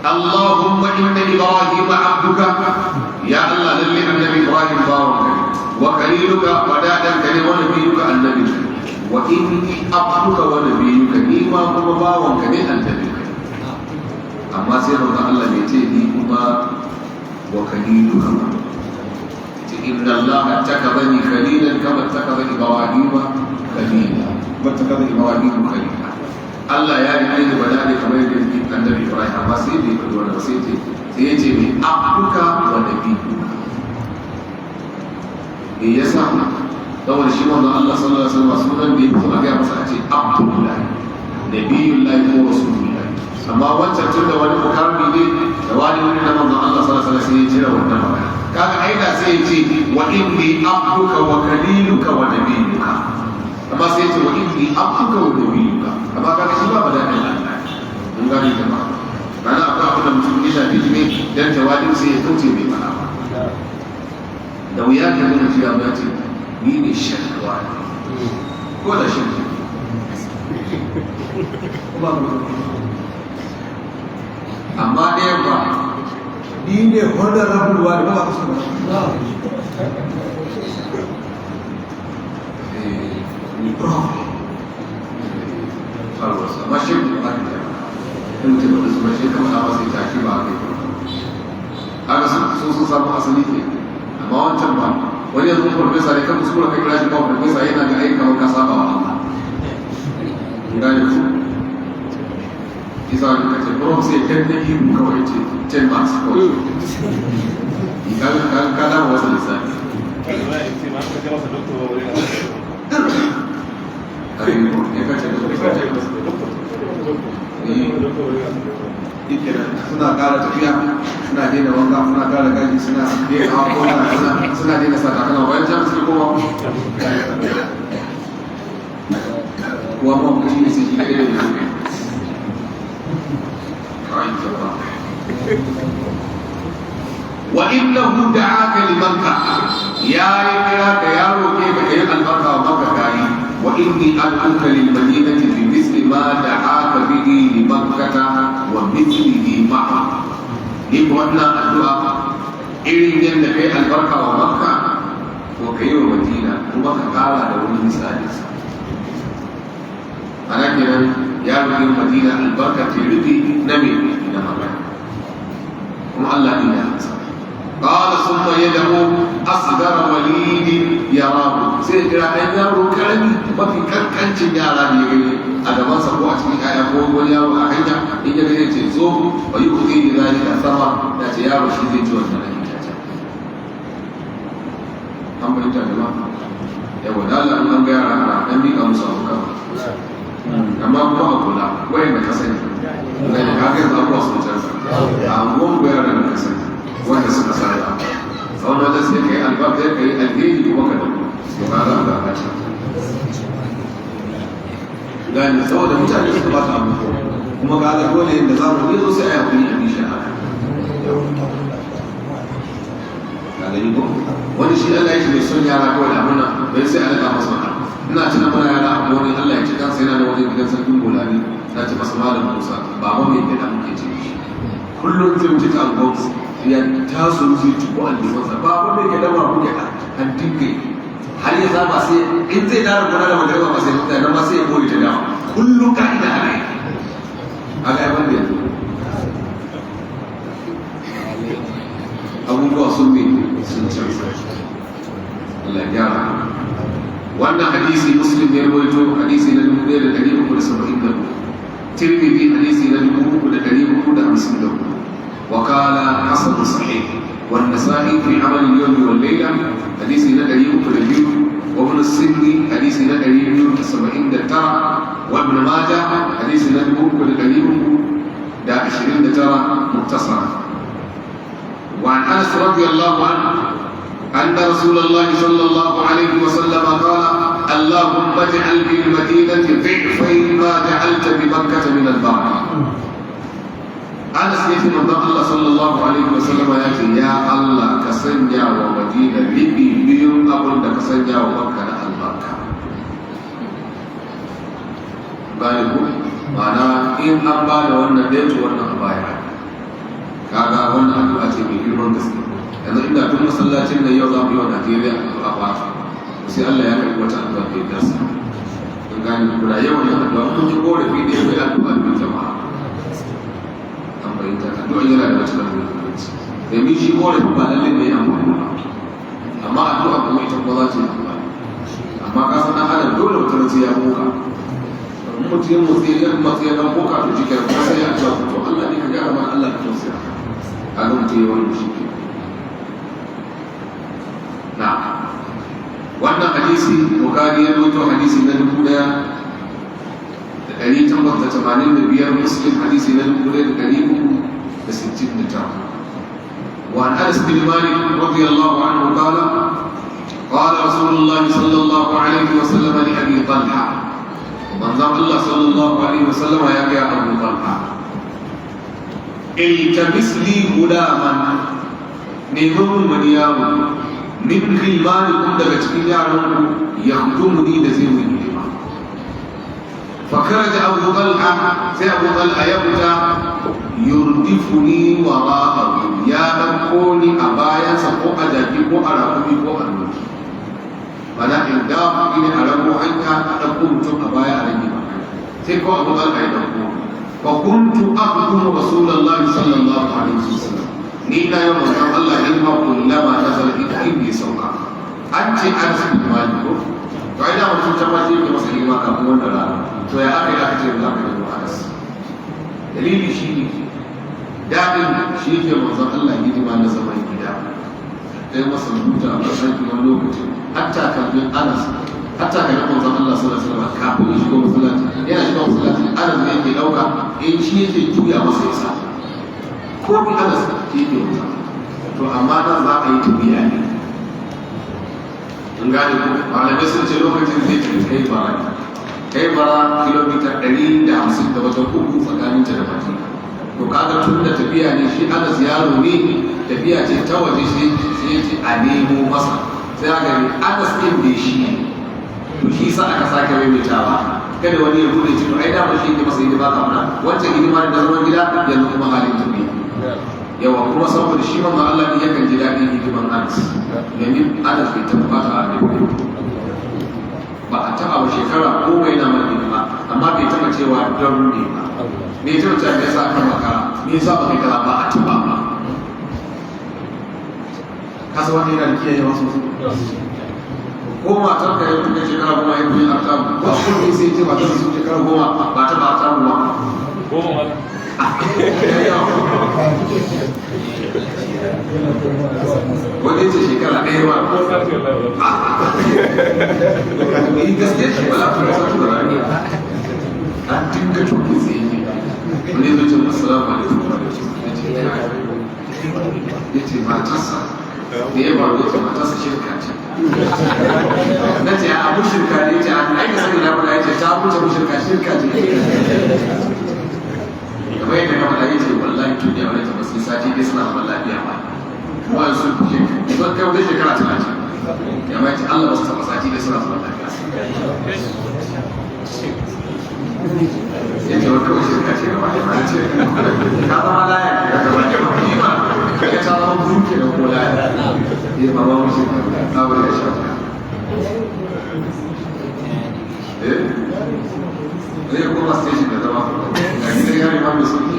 اللهم إن إبراهيم عبدك يا الله للي النبي إبراهيم بارك وخليلك ودادا كريم ونبيك النبي وإني عبدك ونبيك إما كما باوك النبي أما سيرنا الله يتيني كما وخليلك إن الله اتخذني خليلا كما اتخذ إبراهيم خليلا واتخذ إبراهيم خليلا Allah ya yi aini ba daɗi kamar yadda annabi Ibrahim amma sai dai faɗi wannan sai dai sai ya ce mai abduka wa nabiyuka. Me yasa saboda shi manzon Allah sallallahu alaihi wasallam sunan da yake a ga masa a ce abdullahi nabiyullahi ko rasulullahi. amma wancan tun da wani mukarmi ne da wani na manzon Allah sallallahu alaihi wasallam sai ya jira wannan magana. kaga aida sai ya ce wa inni abduka wa kaliluka wa nabiyuka, amma sai ya ce wa inni abduka wa nabiyuka, amma kaga shi ba da Allah mun gani jama'a. kana akwai abin da mutum ya shafi ne dan jawadin sai ya kauce mai mana da wuya ka nuna cewa ba ce ni ne shakwa ko da shi amma ɗaya ba ni ne hodar rabuwa da ba kusa ba ni prof farwasa mashi da ba ta in mutum da su mashi kama na masu taki ba a kai haka sun samu asali ke. amma wancan ba wani yanzu farfesa ne kan muskura kai kira shi ba farfesa yana ga aika maka saba wa Allah gane ku isa da kace prof sai kan da ihu kawai ce 10 marks kawai ka dama wasu lissafi suna kara tafiya suna daina wanka suna kara gaji suna daina hawa suna daina sa takana bayan jami'a suke kowa kuwa ma kashi ne sai shi ɗaya da yanzu وإنه دعاك لمكة يا إياك يا روكيك يا البركة ومكة وإني أدعوك للمدينة بمثل ما دعاك به لمكة ومثله معه. إخوانا الدعاء إن ينك البركة ومكة وكيو مدينة ومكة قال له المثالث. أنا كده يا روكي المدينة البركة تلقي نبي إلى مكة وما الله إله قال ثم يدعو أصغر وليد يراه سيدنا أن يروا كلامي وفي كنت يرى لي أدما سبوا أتمنى أن يقول وليا وأحيجا إن يجري تزوم ويؤذي بذلك ثمر لا تيار شيء جوز من الحجاج هم بنتا جماعة يا ودالا أن غير أنا نبي أمسافك أما هو أقول وين كسر وين كاكر أبو أصلا أمور غير أنا كسر wanda suka sada a wani wajen sai kai albarka ya kai alheri kuma ka dauko to ka za ka kaci gani saboda mutane suka ba su abu kuma ga ga dole yadda za mu zo sai a yi a bishin haka ka gani ko wani shi Allah ya ce mai son yara kawai da muna bai sai a rika masa wani ina tuna mana yara a wani Allah ya ce kansa yana da wani gidan sarkin golani na ce masa malam Musa baba mai gida muke ce kullum zai wuce ta albox ya taso zai ci ko aljimansa ba wanda ke dama kuke a dinke har ya zama sai in zai dara gona da magana ba sai mutane ba sai ya koyi ta dama kullum ka ina haka yi haka yi wanda ya zo abubuwa sun ne sun canza Allah ya gyara wannan hadisi muslim ya rawaito hadisi na 1374 tirmidhi hadisi na 3454 وقال حسن صحيح والنسائي في عمل اليوم والليلة حديث ندري وكرجيو وابن السني حديث ندري وكسبعين دترى وابن ماجه حديث ندري وكرجيو دا 20 دترى مختصرا. وعن أنس رضي الله عنه أن رسول الله صلى الله عليه وسلم قال اللهم اجعل في المدينة ضعفين ما جعلت بمكة من البركة. Anas ya ce manzon Allah sallallahu alaihi wasallam ya ce ya Allah ka sanya wa Madina ribi biyun abin da ka sanya wa Makka na albarka. Bayan ku ma'ana in an ba da wannan ɗaya to wannan a baya. Kaga wannan addu'a ce mai girman gaske. Yanzu inda tun masallacin da yau za mu yi wa Najeriya addu'a ba sai Allah ya karɓi wata addu'a da ya dasa. Kun gane kuna yawan yin addu'a kun ji korafi da ya bai addu'a da jama'a. Addu'a yana da matuƙar muhimmanci domin shi korafi ba lallai ne amfani ba amma addu'a kuma ita kuma za ta yi amfani amma ka san adam dole mutum sai ya boka mutum ya motsi ya matsi ya dan boka to shi kenan kuma sai ya addu'a to Allah ne ka gyara mana Allah ka tausaya a ga mutum yawan shi ke na wannan hadisi bukari ya roto hadisi na 1885 muslim hadisi na 1369 وعن انس بن مالك رضي الله عنه قال قال رسول الله صلى الله عليه وسلم لابي طلحه من ذا الله صلى الله عليه وسلم يا ابو طلحه التمس لي غلاما نيمم من يامو من خلمانكم daga cikin yaran yakhdumuni da zai mun hidima فخرج ابو طلحه sai abu talha ya fita yurdifuni wara'ahu ya dauko ni a bayansa ko a jaki ko a rakumi ko a doki mana in da ku ne a rago hanya a dauko mutum a baya a rage ba sai ko abu talha ya dauko fa kuntu akhdumu rasulullahi sallallahu alaihi wasallam ni na yau manzon Allah in ma kullama nazal inni sauka an ce an su mali ko to ai da mutum ta mace ke masa hidima kafin wannan rana to ya aka yi aka ce za ka yi Anas dalili shi ne daɗin shi ke manzon Allah hidima na zaman gida dai masa huta a ƙasar wani lokacin hatta kafin Anas hatta kafin manzon Allah sallallahu alaihi wasallam kafin ya shiga masallaci yana shiga masallaci Anas ne yake ɗauka shi yake juya masa yasa ko bi Anas ke yi wuta to amma nan za a yi tafiya ne in gane ko malamai sun ce lokacin zai tafi kai bara kilomita 150 da wata uku tsakanin ta da Madina to kaga tun da tafiya ne shi Anas yaro ne tafiya ce ta waje sai ce a nemo masa sai aka yi Anas ɗin da shi ne to shi sa aka sake maimaitawa kada wani ya bude ce to ai da shi ke masa hidima kamar wancan hidima da zaman gida yanzu kuma halin tafiya yawa kuma saboda shi manzo Allah ne yakan ji daɗin hidiman Anas domin Anas bai taɓa fata a Annabi ba a taɓa wa shekara goma yana mai hidima amma bai taɓa cewa don ne ba me ta wuce me yasa ka makara me yasa ba kai kaza ba a taɓa ba kasa wani yana da kiyaye wasu ko matar ka yau kuka shekara goma ya kuyi artabu ba su kuma sai ce matar su shekara goma ba ta ba artabu ba wani ce shekara ɗaya ba yi gaske shi wala kuma sa tura rani an dinga tuki tsaye wani zo ce assalamu alaikum ya ce matarsa da ya faru ya ce matarsa shirka ce na ce abu shirka ne ce an aika sani na faɗa ya ce ta abu shirka ce kamar yadda ka faɗa ya ce wallahi tun da wani tabbas sati dai suna zaman lafiya ba kuma yanzu don kai wajen shekara 30 ya mai ce Allah wasu tabbas sati dai suna zaman lafiya ya ce wani kawai shirka ce gaba da ce ka zama laya ya gaba da mafi ma ya ta zama buke da ko laya ya ba ba mushi abu da shafi zai kuma station da zama ga gidan yari ma mai sauki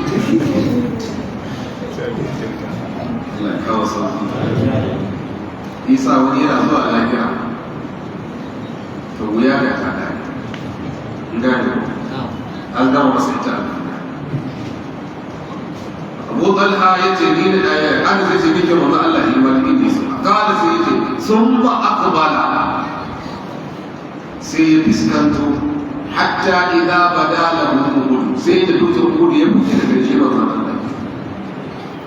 Allah kawo sauki isa wani yana zuwa lafiya to wuya da ta dare gane an gama masa ita Abu Talha ya ce ni da an zai ce nake manzo Allah yi wani inda su kada sai yace sun ba aqbala sai ya fiskanto hatta idza badala uhud sai da dutsen uhud ya buke daga shi ba zan Allah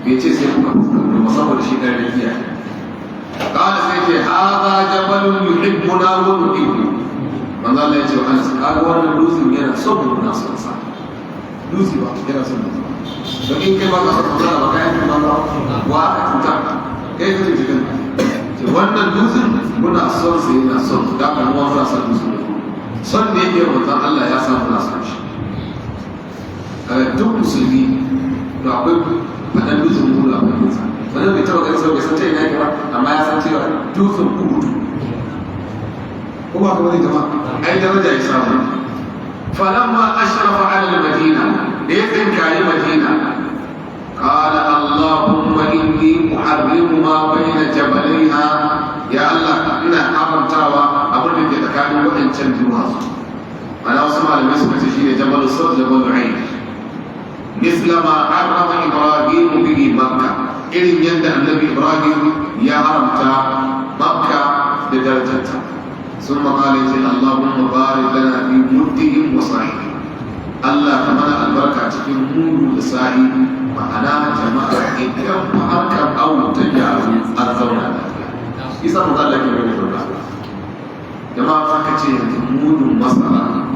bai ce sai kuka fuskanto musamman shi da rafiya kada sai ce hadha jabalun yuhibbuna wa nuhibbu manzo Allah ya ce wa Anas kaga wannan dutsen yana son mu na son sa dutse ba yana son mu don in kai ba ka son ba ba kai ba wa ka tuta kai ka tuta kan ce wannan dutsen muna son sai yana son da kan mu fara son dutsen son da yake manzon Allah ya samu na son shi duk musulmi to akwai fadan dutsen mu da akwai dutsen wannan bai taba ganin sai san ta ina yake ba amma ya san cewa dutsen kudu kuma ka wani jama'a ai daraja ya samu falamma ashrafa ala al-madina da ya tsinkaye madina qala allahumma inni uharrimu ma bayna jabalaiha ya allah ina haramtawa abin da ke tsakanin waɗancan duwatsu ana wasu malamai suka ce shine jabalus sawt jabalul ain misla ma harrama ibrahim bihi makkah irin yadda annabi Ibrahim ya haramta Makka da darajarta. sun maƙala ce Allahumma barik lana fi muddihim wa sa'i. Allah ka mana albarka cikin mudu da sa'i, ma'ana jama'a idan harkar awu ta gyaru an zauna lafiya. Isa mu Allah ke rage doka. Jama'a ka ce yanzu mudun masara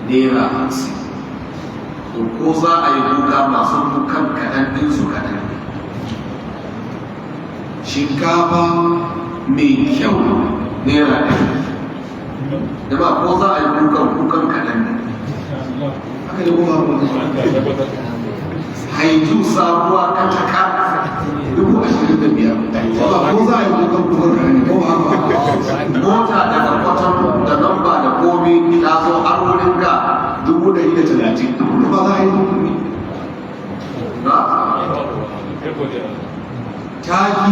naira 50. To ko za a yi kuka masu kukan kaɗan ɗin su kaɗan. Shinkafa mai kyau naira 100. Jama'a ko za a yi kukan kaɗan ne. Haka da kuma haitu sabuwa kataka 25,000. Ba ko za a yi kukan kaɗan ne ko haka. Mota daga kwatan da lamba da komi ta zo har wurin ga 130. Ba za a yi kukan ba. Taki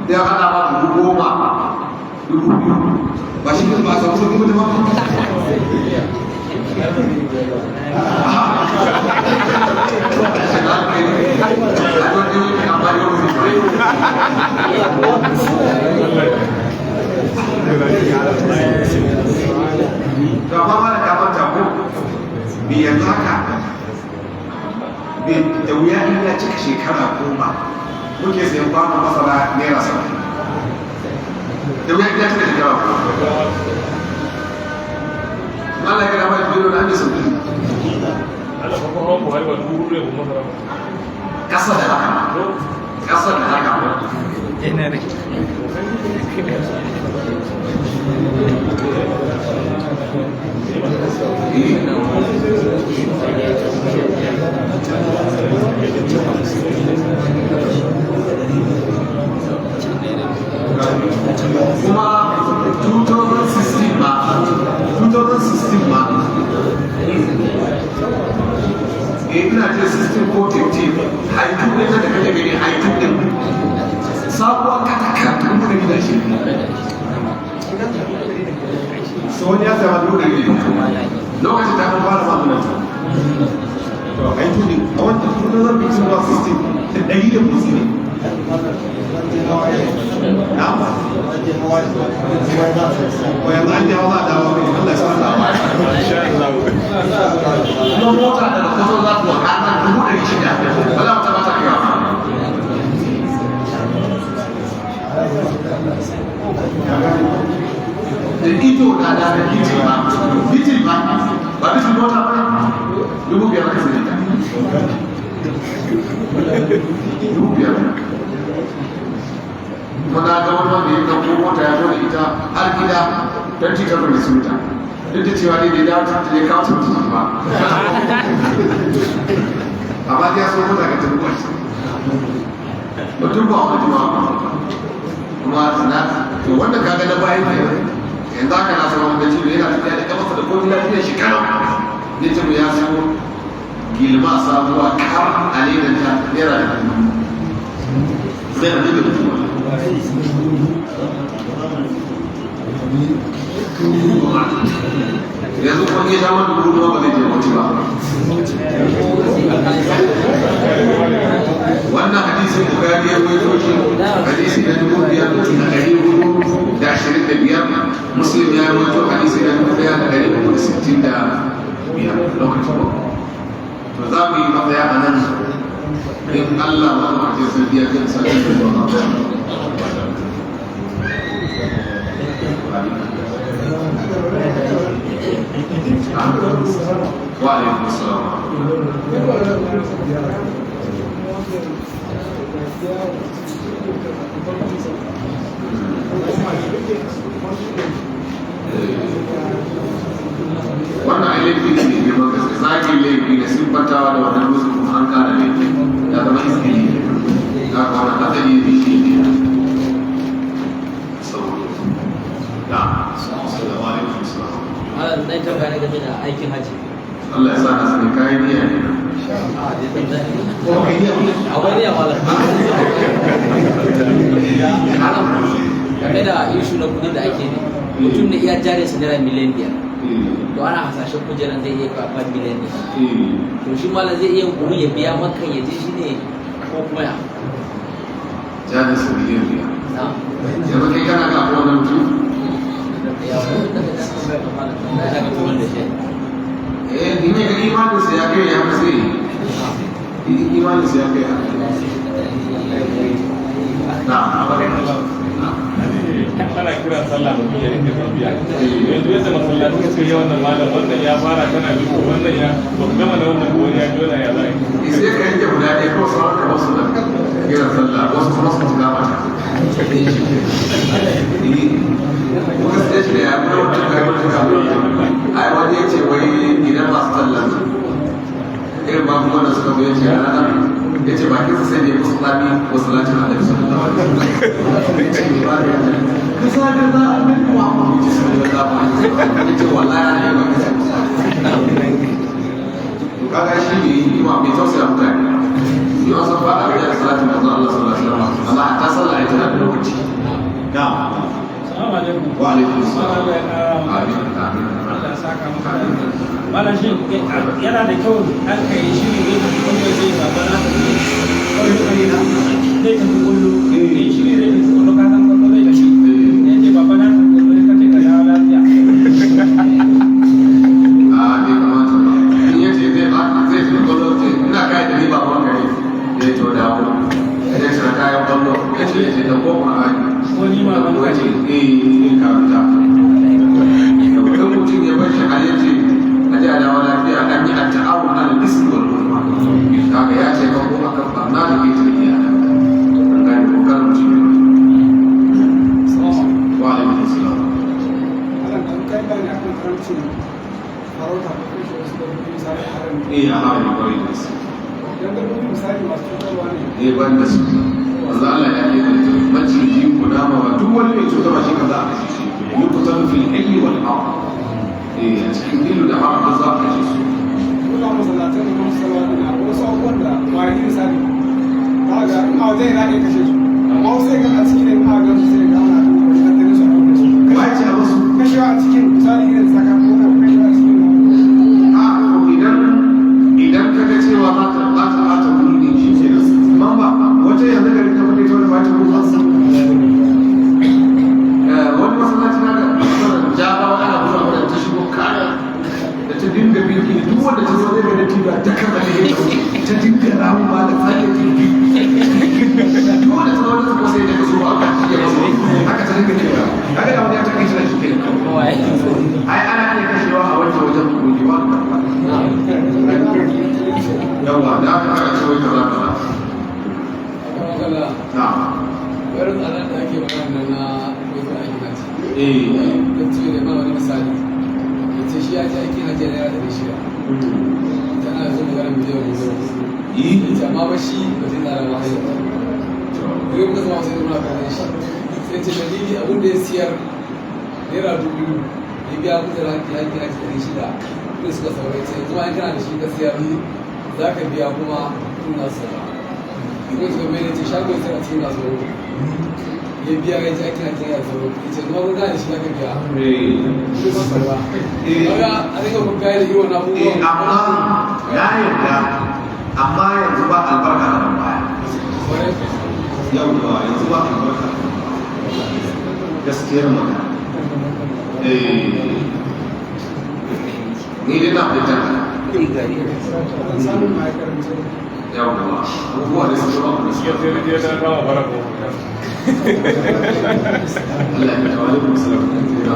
da ya hada ba 10,000, 2,000. Ba shi ne ba a samu sauƙi mutum ba. Gaba mana kamar tabo biyan haka da wuya in ya cika shekara 10 muke sayan kwanon masara naira 70. Da wuya in ya cika shekara 10. Allah ya gaba da biyo na ne sauki. Allah fa kuma ko harba duru ne kuma masara. Kasa da haka. Kasa da haka. Ina ne. Kuma 2016 ma ina ce 16 ko 15 haitu ne da kake gani haitu din sabuwa kataka kuma da gida shi so ne ya zama dole ne lokacin da kan fara magana to haitu ne a wannan 2016 da ɗari da musu ne na'am ko yanzu an jawo za a dawo ne Allah ya sa kuma mota da na kwazo za su wakana 600,000 ba za mu taɓa tafiya da ido na da bitin ba ba bitin mota ba 5,000 aka sai ta 5,000 kuma ga wani wanda ya ɗauko mota ya zo da ita har gida don titar da su ta duk da cewa ne da ya dawo ya kawo sun ba amma ya so mota ga tabbuwa mutum ba wani juma kuma na to wanda kaga na bayan ne yanzu aka na sama wanda ciwo yana tafiya da kamasa da komi lafiyar shi kana ne ce mu ya so gilma sabuwa kar a ledan ta naira da kuma sai na duka mutum yanzu kuma ya sha wani gudu ba zai je mutu ba. Wannan hadisin Bukhari ya kwaito shi hadisi na 5,425, Muslim ya kwaito hadisi na 1,365 lokacin ba. To za mu yi matsaya a nan in Allah ma ma ke sun biya kan sanin da ba. وعليكم السلام. wannan laifi ne mai magana zaki laifi ne sun fatawa da wannan musu kuma an kara laifi ya zama iskili ya kwana asali ne shi ne da assalamu alaikum malam na tambaya ne game da aikin haji. Allah ya sa na sani kayan niyya ne. Akwai niyya malam. Game da ishu na kudi da ake ne. Mutum ne iya jari sa naira miliyan 5. To ana hasashen kujeran zai iya kafan miliyan 5. To shi malam zai iya guru ya biya makan ya je shi ne ko kuma ya jari su miliyan biyar na yanzu kai kana ga abuwa na mutum ya kuma da ga tuwon da shi ni ne imanin sa ya kai ya fi sai imanin sa ya kai ya na ana kira sallah mutum ya rinka tafiya yanzu yadda masallaci suka yi wannan malam wannan ya fara kana biko wannan ya ba ku gama da wannan gobe ya dole ya zai sai ka yanke guda ɗaya kawai sauran ka wasu da kira sallah wasu kuma su gama ta muka sai shi da ya kuma wata gari ta gaba ai wani ya ce wai idan masu sallah irin ba kuma da suka zo ya ce ranar ya ce bakin sa sai ne musulmi masallacin annabi sallallahu alaihi wasallam kusa da za a min wa amma ya ce sallallahu alaihi wasallam ya ce wallahi ne ba kisa kaga shi ne ima mai tausaya mutane yi wasu fada da ya salatin manzon Allah sallallahu alaihi wasallam amma ta sallah ita da lokaci na'am wa alaikum salam amin amin Allah saka maka wannan shi yana da kyau an kai shi ne da kuma zai baba na zai tafi kullu shi ne zai tafi kullu ka san kullu zai tafi ne ce baba na kullu ka ce ka dawo lafiya bai kamata ba in yace zai fi kullu ce ina kai da ni ba kuma gari ya to dawo ya ce kayan kullu ya ce da ko Qur'ani ko ni ma ban ka ce in karanta da mutum ya bar shi a yace a ji a dawo lafiya an yi at-ta'awun ala al-ismi wal udwan kaga ya ce kan kuma kan barna da ke tafiya an gane ko kan mutum wa alaikum assalam ana kan kai bani akan karamci farauta ko kuma wasu dabbobi misali haram a hawa ne kwarai da su dan dabbobi misali masu cutarwa ne ban da su wanzu Allah ya yi da maciji kunama ba duk wani mai cutarwa shi kaza a kashe shi yi kusan fil hayyi wal haram a cikin ilu da haram da za a kashe su kula masallatan da masu salwa ne a wasu abubuwan da wani misali ba ga a wajen yana iya kashe su amma wasu sai ga a cikin a ga su sai ga ana tuka shi tattalin su a kan su ba ya ce a wasu kashewa a cikin misali irin saka ko na kashewa a cikin idan ka ga cewa ba ta bata wuri ne shi ke da man ba wata yanzu gari ta wani wani ba ta ruwa wani masallaci na da jaba ana buga wadda ta shigo kara da ta dinga binki duk wanda ta zo daga da tiba ta kama da yake ta dinga ramu ba da tsaye jirgi duk wanda ta zo wanda ta sai daga zuwa ya maso haka ta dinga cewa haka da wani ya ta kai shi da shi ke ai ana iya kashewa a wancan wajen kogi ba yawa da aka kara ce wai kaza kaza na wani tsaron da ake magana na wajen aikin hajji da ce da ba wani misali ya ce shi ya ce aikin hajji na yara da shida tana da zuwa magana miliyan miliyan ya ce amma ba shi ba zai tsara ba hanyar ba ne muka zama sai zama kan shi sai ce dalili abin da ya siyar naira 2000 ya biya kuɗin aikin hajji da shida kudin suka saurai ce zuwa in kana da shi ka siyar za ka biya kuma kudin nasu sauran kuma suka mai da ce shagon sai a cikin nasu ya biya ga ji ake hajji ya sauran ya ce kuma kun gane shi za ka biya kudin masu sauwa kaga a rika kun gane yi wani abubuwan amma ya yarda amma yanzu ba albarka da baya yau da yanzu ba albarka gaskiyar magana ni dai na fita samun ma'aikaranci yau da ba abubuwa da su ba da su ya sai da ya kama bara ko Allah ya kawo da musulun da ya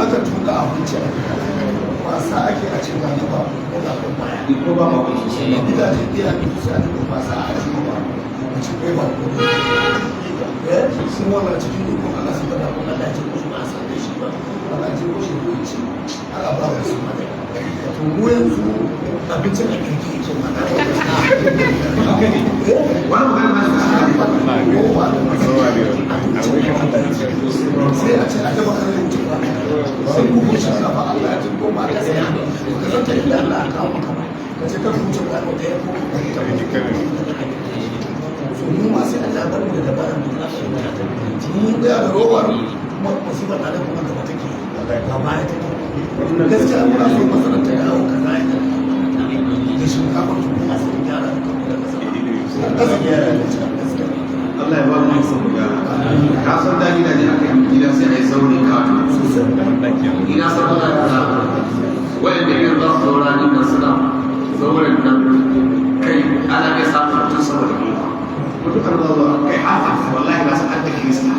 aka tuka abinci wasa ake a cikin wani ba ko ba ma kun so ne gidaje iya ne su a cikin wasa a cikin ba a cikin ba sun wannan cikin ne kuma Allah su bada kuma Allah ce ko su ba san da shi ba Allah ce ko shi ko ci aka ba wa su mata to mu yanzu abincin da kake yi to mana wani magana na rowa da sai a ce a gaba karin cewa sai ku kusa kafa Allah ya tuko ma ka saya ka zanta inda Allah ya kawo maka ka ce ka kuce ka ko da ya ko so mu ma sai Allah bar mu da dabaran mu da shi mun da rowar kuma musibar da kuma gaba take ba ma ya take gaskiya muna so masarauta ya dawo kaza ya da shinkafa a cikin gyara Allah ya ba mu ikon mu gyara ka san da gidaje aka yi gida sai a yi zaune kato ina san Allah ya sa wanda irin za su zaura ni nan suna zauren nan kai ana kai samun mutum saboda mutum an zaura kai hafa wallahi ba su hadda kirista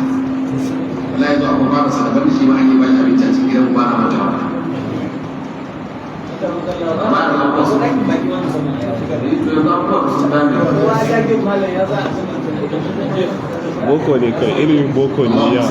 wallahi zuwa kuma ba su da bani shi ma ake ba shi abinci a cikin gidan ba na mata ba boko ne kai ilimin boko ne ya